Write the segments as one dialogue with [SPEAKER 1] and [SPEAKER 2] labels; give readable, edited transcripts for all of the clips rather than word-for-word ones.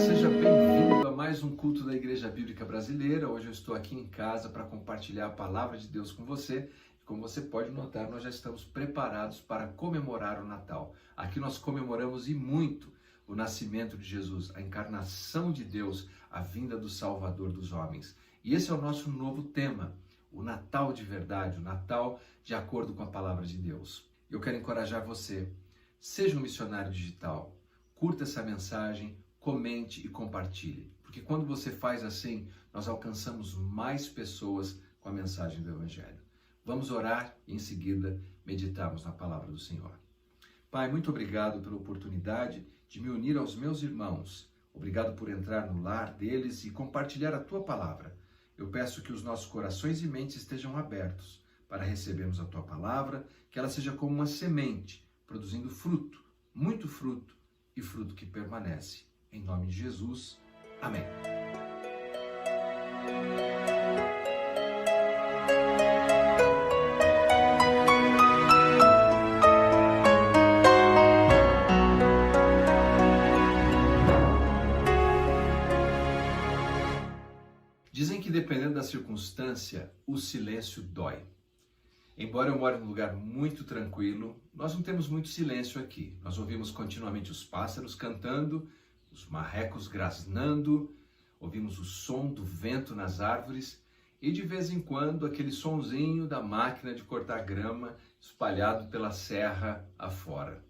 [SPEAKER 1] seja bem-vindo a mais um culto da Igreja Bíblica Brasileira. Hoje eu estou aqui em casa para compartilhar a palavra de Deus com você. Como você pode notar, nós já estamos preparados para comemorar o Natal. Aqui nós comemoramos e muito o nascimento de Jesus, a encarnação de Deus, a vinda do Salvador dos homens. E esse é o nosso novo tema, o Natal de verdade, o Natal de acordo com a palavra de Deus. Eu quero encorajar você, seja um missionário digital, curta essa mensagem, comente e compartilhe, porque quando você faz assim, nós alcançamos mais pessoas com a mensagem do Evangelho. Vamos orar e em seguida meditarmos na palavra do Senhor. Pai, muito obrigado pela oportunidade de me unir aos meus irmãos. Obrigado por entrar no lar deles e compartilhar a Tua palavra. Eu peço que os nossos corações e mentes estejam abertos para recebermos a Tua palavra, que ela seja como uma semente, produzindo fruto, muito fruto e fruto que permanece. Em nome de Jesus, amém. Dizem que dependendo da circunstância, o silêncio dói. Embora eu more num lugar muito tranquilo, nós não temos muito silêncio aqui. Nós ouvimos continuamente os pássaros cantando, os marrecos grasnando, ouvimos o som do vento nas árvores e de vez em quando aquele sonzinho da máquina de cortar grama espalhado pela serra afora.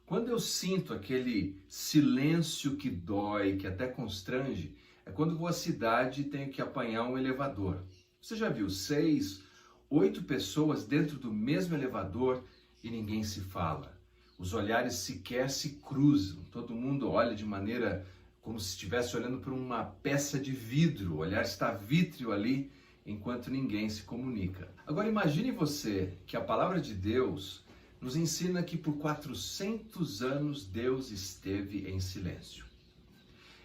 [SPEAKER 1] Quando eu sinto aquele silêncio que dói, que até constrange, é quando vou à cidade e tenho que apanhar um elevador. Você já viu 6, 8 pessoas dentro do mesmo elevador e ninguém se fala? Os olhares sequer se cruzam, todo mundo olha de maneira como se estivesse olhando por uma peça de vidro, o olhar está vítreo ali, enquanto ninguém se comunica. Agora imagine você que a palavra de Deus nos ensina que por 400 anos Deus esteve em silêncio.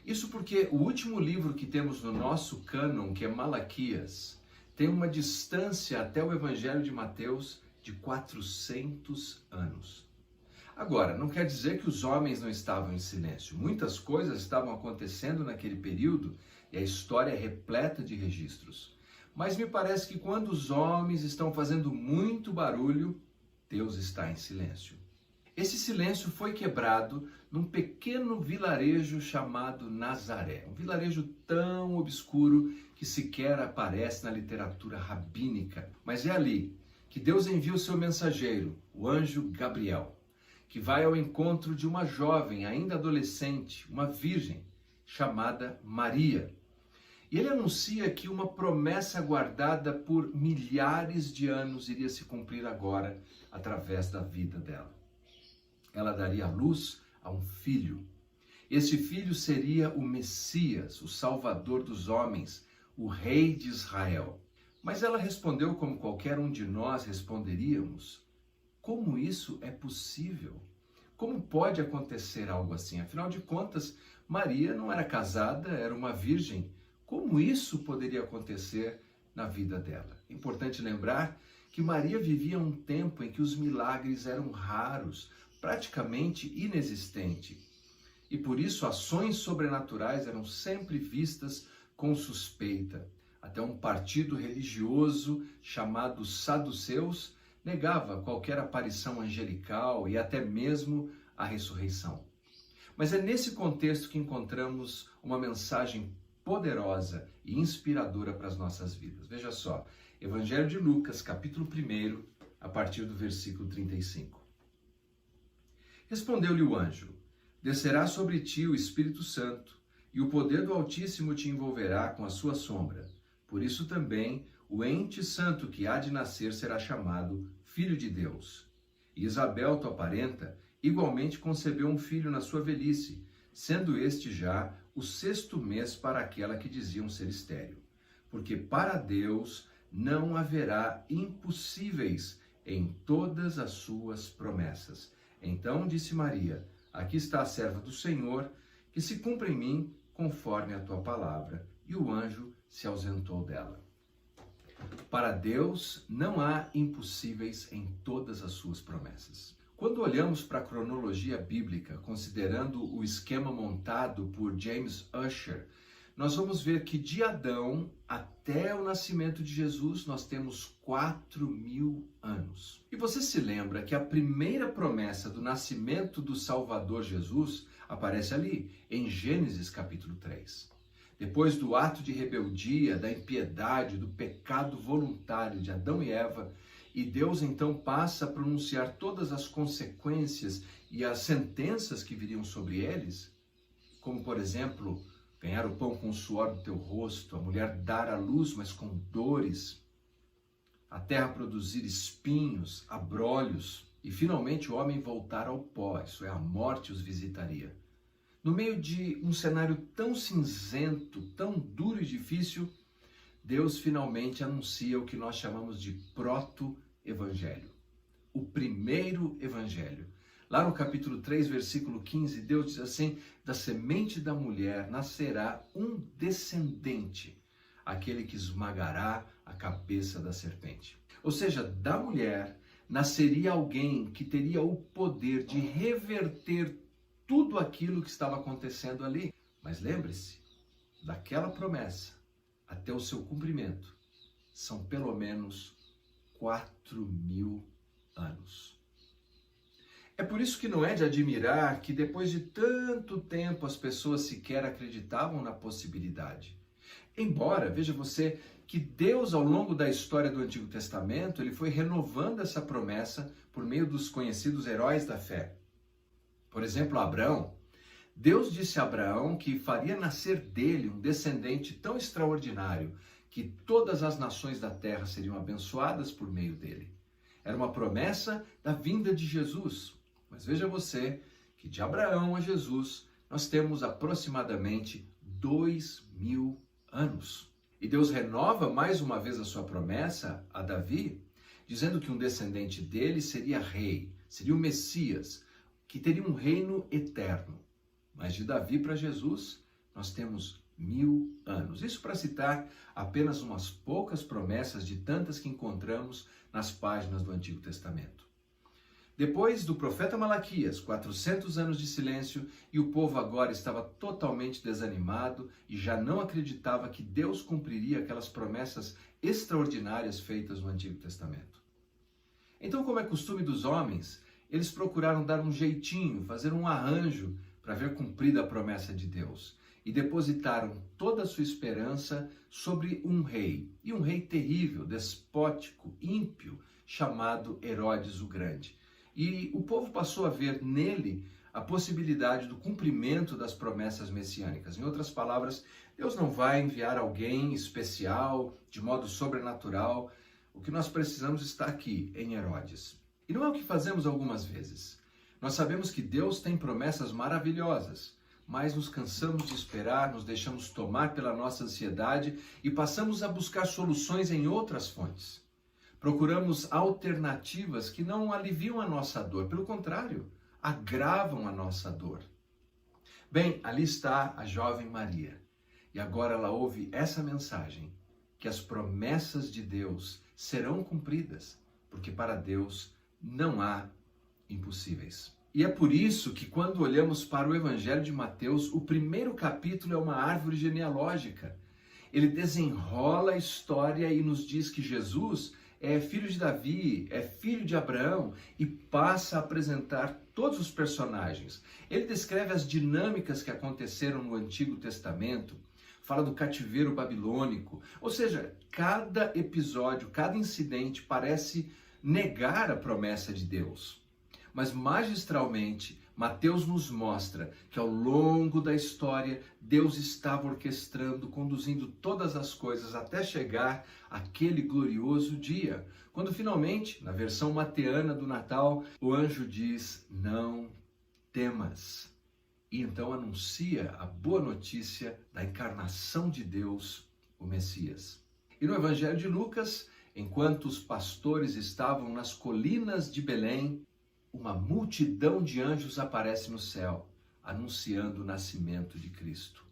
[SPEAKER 1] Isso porque o último livro que temos no nosso cânon, que é Malaquias, tem uma distância até o Evangelho de Mateus de 400 anos. Agora, não quer dizer que os homens não estavam em silêncio. Muitas coisas estavam acontecendo naquele período e a história é repleta de registros. Mas me parece que quando os homens estão fazendo muito barulho, Deus está em silêncio. Esse silêncio foi quebrado num pequeno vilarejo chamado Nazaré. Um vilarejo tão obscuro que sequer aparece na literatura rabínica. Mas é ali que Deus envia o seu mensageiro, o anjo Gabriel, que vai ao encontro de uma jovem, ainda adolescente, uma virgem, chamada Maria. E ele anuncia que uma promessa guardada por milhares de anos iria se cumprir agora através da vida dela. Ela daria à luz a um filho. Esse filho seria o Messias, o Salvador dos homens, o Rei de Israel. Mas ela respondeu como qualquer um de nós responderíamos: como isso é possível? Como pode acontecer algo assim? Afinal de contas, Maria não era casada, era uma virgem. Como isso poderia acontecer na vida dela? É importante lembrar que Maria vivia um tempo em que os milagres eram raros, praticamente inexistentes. E por isso ações sobrenaturais eram sempre vistas com suspeita. Até um partido religioso chamado Saduceus negava qualquer aparição angelical e até mesmo a ressurreição. Mas é nesse contexto que encontramos uma mensagem poderosa e inspiradora para as nossas vidas. Veja só, Evangelho de Lucas, capítulo 1, a partir do versículo 35. Respondeu-lhe o anjo: descerá sobre ti o Espírito Santo, e o poder do Altíssimo te envolverá com a sua sombra. Por isso também o ente santo que há de nascer será chamado Filho de Deus. E Isabel, tua parenta, igualmente concebeu um filho na sua velhice, sendo este já o 6º mês para aquela que diziam ser estéril. Porque para Deus não haverá impossíveis em todas as suas promessas. Então disse Maria: aqui está a serva do Senhor, que se cumpra em mim conforme a tua palavra. E o anjo se ausentou dela. Para Deus não há impossíveis em todas as suas promessas. Quando olhamos para a cronologia bíblica, considerando o esquema montado por James Ussher, nós vamos ver que de Adão até o nascimento de Jesus nós temos 4.000 anos. E você se lembra que a primeira promessa do nascimento do Salvador Jesus aparece ali, em Gênesis capítulo 3. Depois do ato de rebeldia, da impiedade, do pecado voluntário de Adão e Eva, e Deus então passa a pronunciar todas as consequências e as sentenças que viriam sobre eles, como por exemplo, ganhar o pão com o suor do teu rosto, a mulher dar à luz, mas com dores, a terra produzir espinhos, abrolhos, e finalmente o homem voltar ao pó, isso é, a morte os visitaria. No meio de um cenário tão cinzento, tão duro e difícil, Deus finalmente anuncia o que nós chamamos de proto-evangelho, o primeiro evangelho. Lá no capítulo 3, versículo 15, Deus diz assim: da semente da mulher nascerá um descendente, aquele que esmagará a cabeça da serpente. Ou seja, da mulher nasceria alguém que teria o poder de reverter tudo aquilo que estava acontecendo ali. Mas lembre-se, daquela promessa até o seu cumprimento, são pelo menos 4.000 anos. É por isso que não é de admirar que depois de tanto tempo as pessoas sequer acreditavam na possibilidade. Embora, veja você, que Deus ao longo da história do Antigo Testamento, ele foi renovando essa promessa por meio dos conhecidos heróis da fé. Por exemplo, Abraão. Deus disse a Abraão que faria nascer dele um descendente tão extraordinário que todas as nações da terra seriam abençoadas por meio dele. Era uma promessa da vinda de Jesus. Mas veja você que de Abraão a Jesus nós temos aproximadamente 2.000 anos. E Deus renova mais uma vez a sua promessa a Davi, dizendo que um descendente dele seria rei, seria o Messias, que teria um reino eterno. Mas de Davi para Jesus, nós temos 1.000 anos. Isso para citar apenas umas poucas promessas de tantas que encontramos nas páginas do Antigo Testamento. Depois do profeta Malaquias, 400 anos de silêncio, e o povo agora estava totalmente desanimado e já não acreditava que Deus cumpriria aquelas promessas extraordinárias feitas no Antigo Testamento. Então, como é costume dos homens, eles procuraram dar um jeitinho, fazer um arranjo para ver cumprida a promessa de Deus. E depositaram toda a sua esperança sobre um rei. E um rei terrível, despótico, ímpio, chamado Herodes o Grande. E o povo passou a ver nele a possibilidade do cumprimento das promessas messiânicas. Em outras palavras, Deus não vai enviar alguém especial, de modo sobrenatural. O que nós precisamos está aqui, em Herodes. E não é o que fazemos algumas vezes. Nós sabemos que Deus tem promessas maravilhosas, mas nos cansamos de esperar, nos deixamos tomar pela nossa ansiedade e passamos a buscar soluções em outras fontes. Procuramos alternativas que não aliviam a nossa dor, pelo contrário, agravam a nossa dor. Bem, ali está a jovem Maria, e agora ela ouve essa mensagem, que as promessas de Deus serão cumpridas, porque para Deus não há impossíveis. E é por isso que quando olhamos para o Evangelho de Mateus, o primeiro capítulo é uma árvore genealógica. Ele desenrola a história e nos diz que Jesus é filho de Davi, é filho de Abraão e passa a apresentar todos os personagens. Ele descreve as dinâmicas que aconteceram no Antigo Testamento, fala do cativeiro babilônico, ou seja, cada episódio, cada incidente parece negar a promessa de Deus. Mas magistralmente, Mateus nos mostra que ao longo da história, Deus estava orquestrando, conduzindo todas as coisas até chegar àquele glorioso dia, quando finalmente, na versão mateana do Natal, o anjo diz: não temas. E então anuncia a boa notícia da encarnação de Deus, o Messias. E no Evangelho de Lucas, enquanto os pastores estavam nas colinas de Belém, uma multidão de anjos aparece no céu, anunciando o nascimento de Cristo.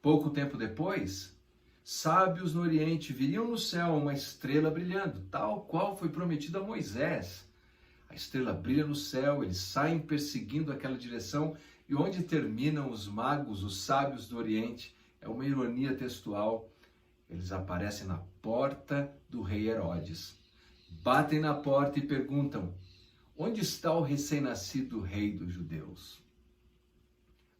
[SPEAKER 1] Pouco tempo depois, sábios no Oriente viriam no céu uma estrela brilhando, tal qual foi prometido a Moisés. A estrela brilha no céu, eles saem perseguindo aquela direção, e onde terminam os magos, os sábios do Oriente, é uma ironia textual, eles aparecem na porta do rei Herodes. Batem na porta e perguntam: onde está o recém-nascido rei dos judeus?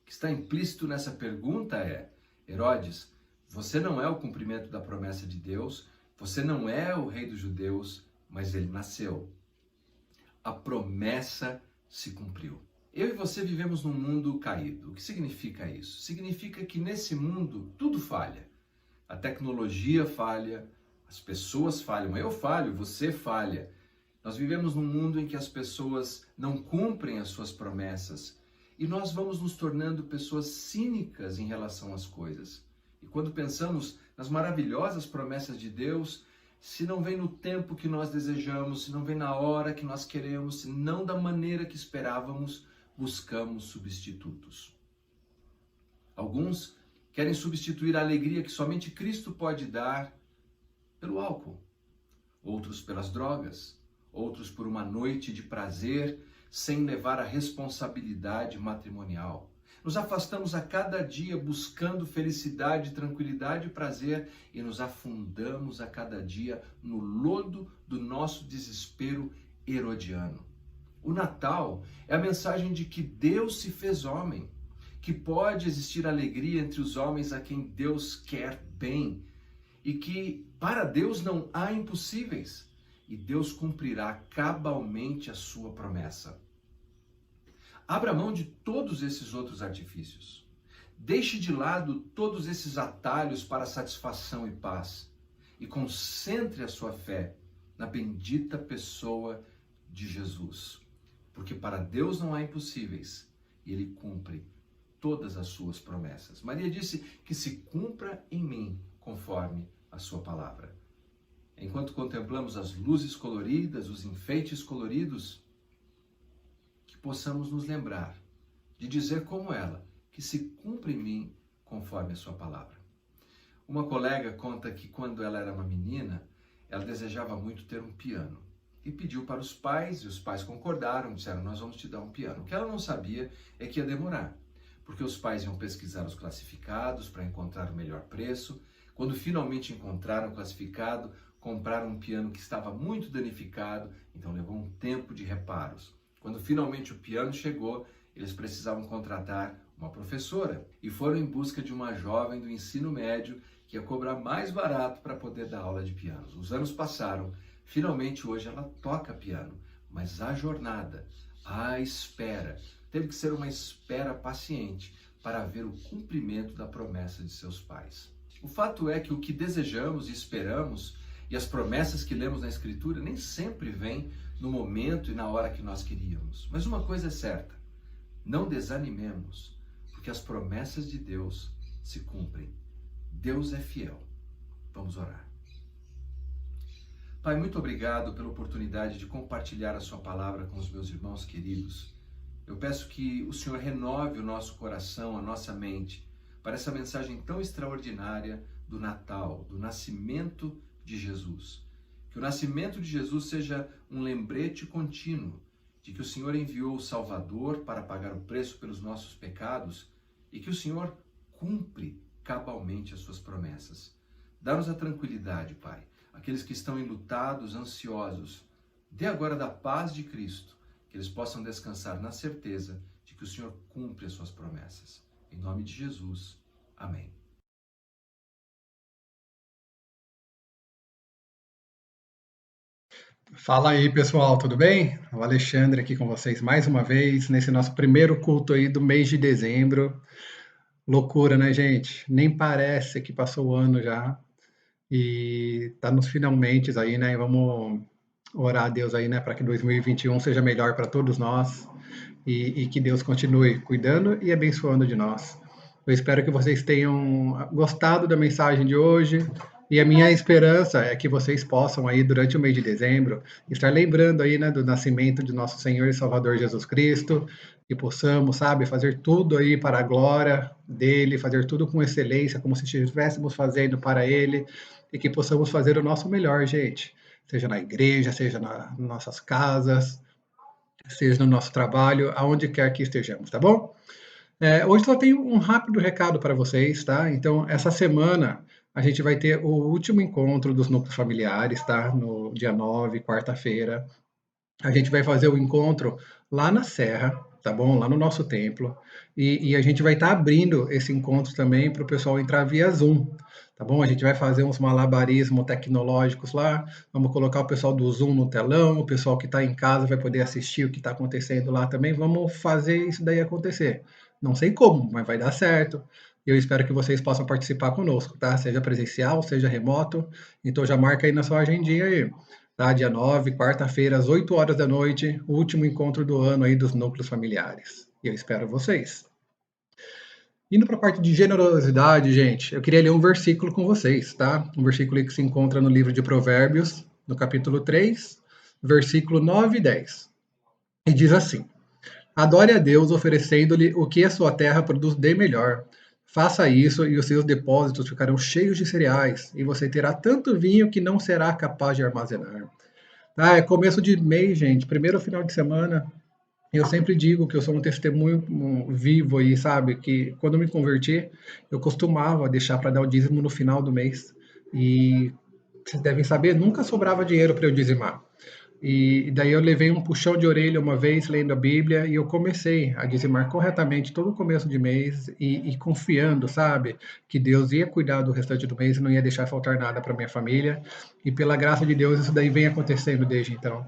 [SPEAKER 1] O que está implícito nessa pergunta é: Herodes, você não é o cumprimento da promessa de Deus, você não é o rei dos judeus, mas ele nasceu. A promessa se cumpriu. Eu e você vivemos num mundo caído. O que significa isso? Significa que nesse mundo tudo falha. A tecnologia falha, as pessoas falham, eu falho, você falha. Nós vivemos num mundo em que as pessoas não cumprem as suas promessas e nós vamos nos tornando pessoas cínicas em relação às coisas. E quando pensamos nas maravilhosas promessas de Deus, se não vem no tempo que nós desejamos, se não vem na hora que nós queremos, se não da maneira que esperávamos, buscamos substitutos. Alguns querem substituir a alegria que somente Cristo pode dar pelo álcool, outros pelas drogas, outros por uma noite de prazer sem levar a responsabilidade matrimonial. Nos afastamos a cada dia buscando felicidade, tranquilidade e prazer e nos afundamos a cada dia no lodo do nosso desespero herodiano. O Natal é a mensagem de que Deus se fez homem, que pode existir alegria entre os homens a quem Deus quer bem e que para Deus não há impossíveis e Deus cumprirá cabalmente a sua promessa. Abra mão de todos esses outros artifícios. Deixe de lado todos esses atalhos para satisfação e paz e concentre a sua fé na bendita pessoa de Jesus. Porque para Deus não há impossíveis e Ele cumpre todas as suas promessas. Maria disse que se cumpra em mim conforme a sua palavra. Enquanto contemplamos as luzes coloridas, os enfeites coloridos, que possamos nos lembrar de dizer como ela, que se cumpre em mim conforme a sua palavra. Uma colega conta que quando ela era uma menina, ela desejava muito ter um piano. E pediu para os pais, e os pais concordaram, disseram: nós vamos te dar um piano. O que ela não sabia é que ia demorar, porque os pais iam pesquisar os classificados para encontrar o melhor preço. Quando finalmente encontraram o classificado, compraram um piano que estava muito danificado, então levou um tempo de reparos. Quando finalmente o piano chegou, eles precisavam contratar uma professora e foram em busca de uma jovem do ensino médio que ia cobrar mais barato para poder dar aula de piano. Os anos passaram. Finalmente, hoje ela toca piano, mas a jornada, a espera, teve que ser uma espera paciente para ver o cumprimento da promessa de seus pais. O fato é que o que desejamos e esperamos e as promessas que lemos na Escritura nem sempre vêm no momento e na hora que nós queríamos. Mas uma coisa é certa, não desanimemos, porque as promessas de Deus se cumprem. Deus é fiel. Vamos orar. Pai, muito obrigado pela oportunidade de compartilhar a sua palavra com os meus irmãos queridos. Eu peço que o Senhor renove o nosso coração, a nossa mente, para essa mensagem tão extraordinária do Natal, do nascimento de Jesus. Que o nascimento de Jesus seja um lembrete contínuo de que o Senhor enviou o Salvador para pagar o preço pelos nossos pecados e que o Senhor cumpre cabalmente as suas promessas. Dá-nos a tranquilidade, Pai. Aqueles que estão enlutados, ansiosos, dê agora da paz de Cristo, que eles possam descansar na certeza de que o Senhor cumpre as suas promessas. Em nome de Jesus. Amém.
[SPEAKER 2] Fala aí, pessoal, tudo bem? O Alexandre aqui com vocês mais uma vez, nesse nosso primeiro culto aí do mês de dezembro. Loucura, né, gente? Nem parece que passou o ano já e tá nos finalmente aí, né? Vamos orar a Deus aí, né, para que 2021 seja melhor para todos nós e que Deus continue cuidando e abençoando de nós. Eu espero que vocês tenham gostado da mensagem de hoje. E a minha esperança é que vocês possam aí, durante o mês de dezembro, estar lembrando aí, né, do nascimento de nosso Senhor e Salvador Jesus Cristo, que possamos, sabe, fazer tudo aí para a glória dele, fazer tudo com excelência, como se estivéssemos fazendo para ele, e que possamos fazer o nosso melhor, gente. Seja na igreja, seja nas nossas casas, seja no nosso trabalho, aonde quer que estejamos, tá bom? Hoje só tenho um rápido recado para vocês, tá? Então, essa semana a gente vai ter o último encontro dos núcleos familiares, tá? No dia 9, quarta-feira. A gente vai fazer o encontro lá na Serra, tá bom? Lá no nosso templo. E a gente vai estar abrindo esse encontro também para o pessoal entrar via Zoom, tá bom? A gente vai fazer uns malabarismos tecnológicos lá, vamos colocar o pessoal do Zoom no telão, o pessoal que está em casa vai poder assistir o que está acontecendo lá também. Vamos fazer isso daí acontecer. Não sei como, mas vai dar certo. Eu espero que vocês possam participar conosco, tá? Seja presencial, seja remoto. Então já marca aí na sua agendinha aí. Tá? Dia 9, quarta-feira, às 8 horas da noite, o último encontro do ano aí dos núcleos familiares. E eu espero vocês. Indo para a parte de generosidade, gente, eu queria ler um versículo com vocês, tá? Um versículo que se encontra no livro de Provérbios, no capítulo 3, versículo 9 e 10. E diz assim: Adore a Deus oferecendo-lhe o que a sua terra produz de melhor. Faça isso e os seus depósitos ficarão cheios de cereais, e você terá tanto vinho que não será capaz de armazenar. É começo de mês, gente, primeiro final de semana. Eu sempre digo que eu sou um testemunho vivo aí, sabe? Que quando eu me converti, eu costumava deixar para dar o dízimo no final do mês. E vocês devem saber, nunca sobrava dinheiro para eu dizimar. E daí eu levei um puxão de orelha uma vez lendo a Bíblia e eu comecei a dizimar corretamente todo o começo de mês e confiando, sabe, que Deus ia cuidar do restante do mês e não ia deixar faltar nada para minha família. E pela graça de Deus isso daí vem acontecendo desde então.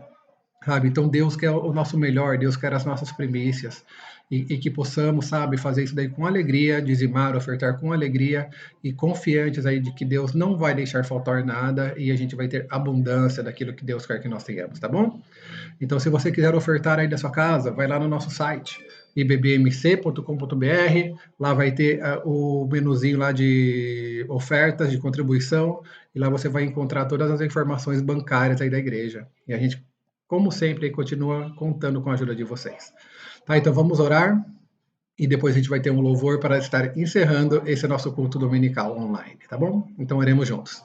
[SPEAKER 2] Sabe? Então Deus quer o nosso melhor, Deus quer as nossas primícias e que possamos, sabe, fazer isso daí com alegria, dizimar, ofertar com alegria e confiantes aí de que Deus não vai deixar faltar nada e a gente vai ter abundância daquilo que Deus quer que nós tenhamos, tá bom? Então, se você quiser ofertar aí da sua casa, vai lá no nosso site ibbmc.com.br, lá vai ter o menuzinho lá de ofertas, de contribuição, e lá você vai encontrar todas as informações bancárias aí da igreja. E a gente, como sempre, continua contando com a ajuda de vocês. Tá, então vamos orar e depois a gente vai ter um louvor para estar encerrando esse nosso culto dominical online, tá bom? Então oremos juntos.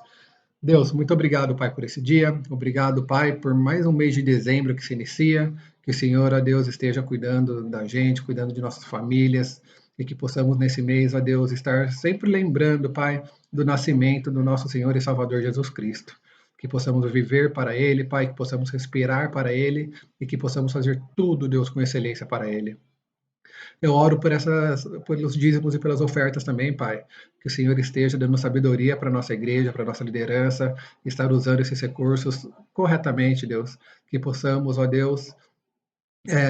[SPEAKER 2] Deus, muito obrigado, Pai, por esse dia. Obrigado, Pai, por mais um mês de dezembro que se inicia. Que o Senhor, ó Deus, esteja cuidando da gente, cuidando de nossas famílias, e que possamos nesse mês, ó Deus, estar sempre lembrando, Pai, do nascimento do nosso Senhor e Salvador Jesus Cristo. Que possamos viver para Ele, Pai, que possamos respirar para Ele e que possamos fazer tudo, Deus, com excelência para Ele. Eu oro pelos dízimos e pelas ofertas também, Pai. Que o Senhor esteja dando sabedoria para a nossa igreja, para a nossa liderança, estar usando esses recursos corretamente, Deus. Que possamos, ó Deus,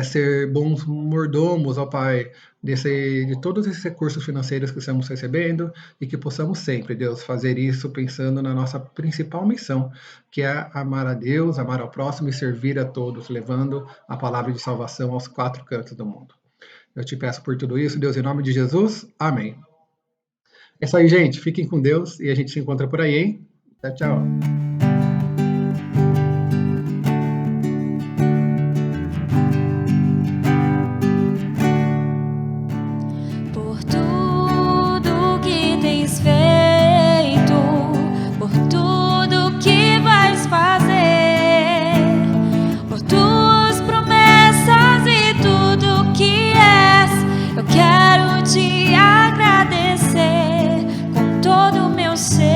[SPEAKER 2] ser bons mordomos, ó Pai, de todos esses recursos financeiros que estamos recebendo e que possamos sempre, Deus, fazer isso pensando na nossa principal missão, que é amar a Deus, amar ao próximo e servir a todos, levando a palavra de salvação aos quatro cantos do mundo. Eu te peço por tudo isso, Deus, em nome de Jesus. Amém. É isso aí, gente. Fiquem com Deus e a gente se encontra por aí, hein? Tchau, tchau.
[SPEAKER 3] Por tudo que tens feito, por tudo que vais fazer, por tuas promessas e tudo que és, eu quero te agradecer com todo o meu ser.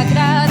[SPEAKER 3] graça.